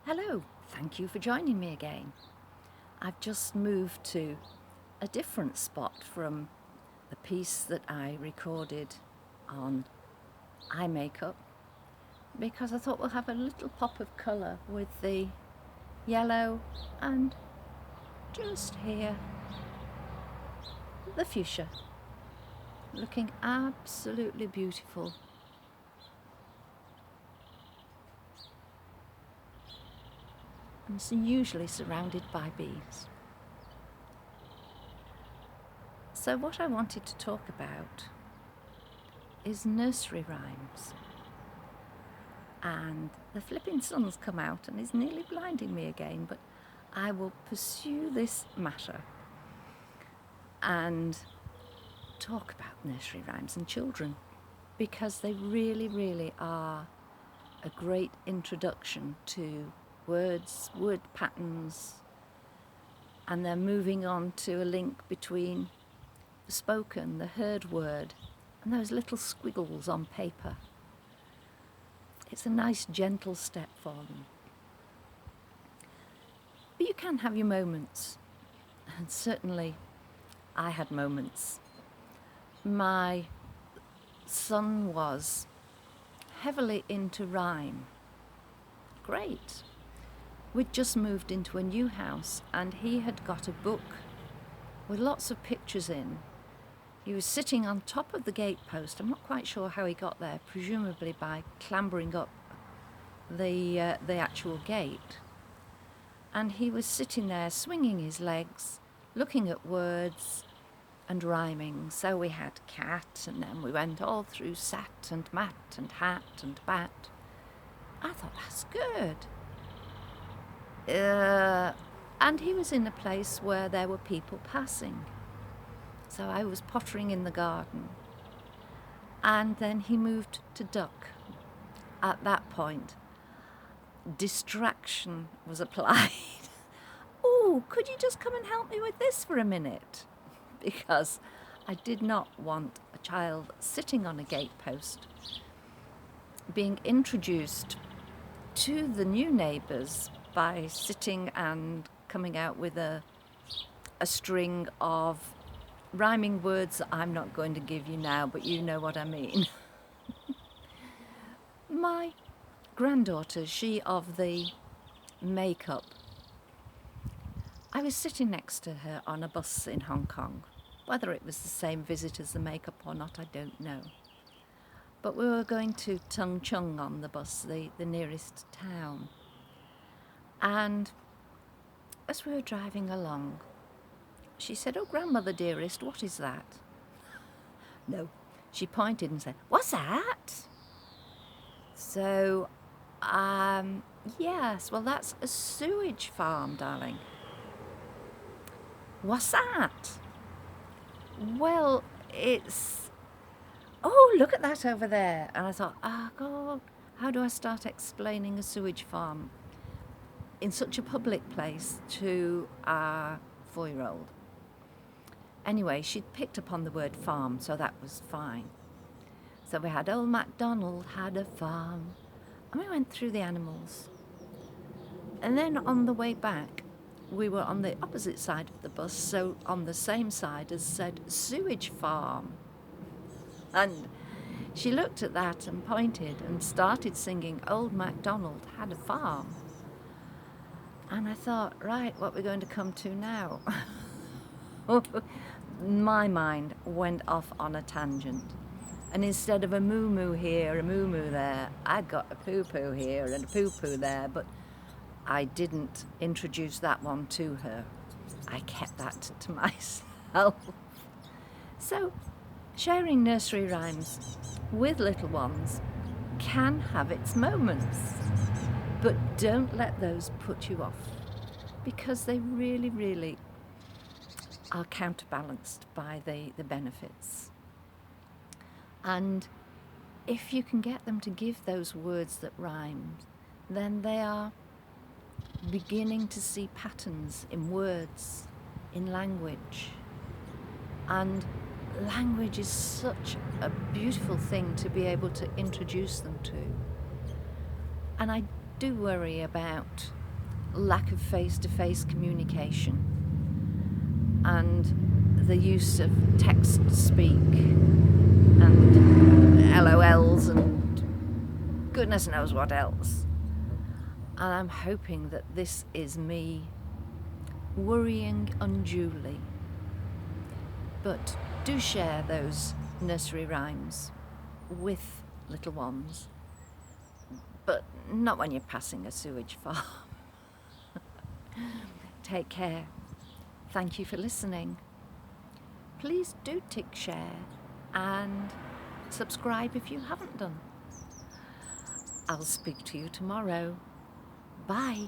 Hello, thank you for joining me again. I've just moved to a different spot from the piece that I recorded on eye makeup because I thought we'll have a little pop of colour with the yellow and just here the fuchsia, looking absolutely beautiful. And it's usually surrounded by bees. So what I wanted to talk about is nursery rhymes. And the flipping sun's come out and is nearly blinding me again, but I will pursue this matter and talk about nursery rhymes and children, because they really are a great introduction to words, word patterns, and they're moving on to a link between the spoken, the heard word, and those little squiggles on paper. It's a nice gentle step for them. But you can have your moments, and certainly I had moments. My son was heavily into rhyme. Great. We'd just moved into a new house and he had got a book with lots of pictures in. He was sitting on top of the gatepost. I'm not quite sure how he got there, presumably by clambering up the actual gate. And he was sitting there swinging his legs, looking at words and rhyming. So we had cat, and then we went all through sat and mat and hat and bat. I thought, that's good. And he was in a place where there were people passing. So I was pottering in the garden. And then he moved to duck. At that point, distraction was applied. Oh, could you just come and help me with this for a minute? Because I did not want a child sitting on a gatepost being introduced to the new neighbours by sitting and coming out with a string of rhyming words that I'm not going to give you now, but you know what I mean. My granddaughter, she of the makeup, I was sitting next to her on a bus in Hong Kong. Whether it was the same visit as the makeup or not, I don't know. But we were going to Tung Chung on the bus, the nearest town. And as we were driving along, she said, "Oh, grandmother dearest, what is that?" No, she pointed and said, "What's that?" So, yes, well, that's a sewage farm, darling. What's that? Well, it's... Oh, look at that over there. And I thought, God, how do I start explaining a sewage farm in such a public place to a 4-year-old? Anyway, she'd picked up on the word farm, so that was fine. So we had old Macdonald had a farm, and we went through the animals. And then on the way back, we were on the opposite side of the bus, so on the same side as said sewage farm. And she looked at that and pointed and started singing Old MacDonald Had a Farm. And I thought, right, what we're going to come to now? My mind went off on a tangent. And instead of a moo-moo here, a moo-moo there, I got a poo-poo here and a poo-poo there, but I didn't introduce that one to her. I kept that to myself. So, sharing nursery rhymes with little ones can have its moments, but don't let those put you off, because they really are counterbalanced by the benefits. And if you can get them to give those words that rhyme, then they are beginning to see patterns in words, in language. And language is such a beautiful thing to be able to introduce them to. And I do worry about lack of face-to-face communication and the use of text-speak and LOLs and goodness knows what else. And I'm hoping that this is me worrying unduly. But do share those nursery rhymes with little ones, but not when you're passing a sewage farm. Take care. Thank you for listening. Please do tick share and subscribe if you haven't done. I'll speak to you tomorrow. Bye.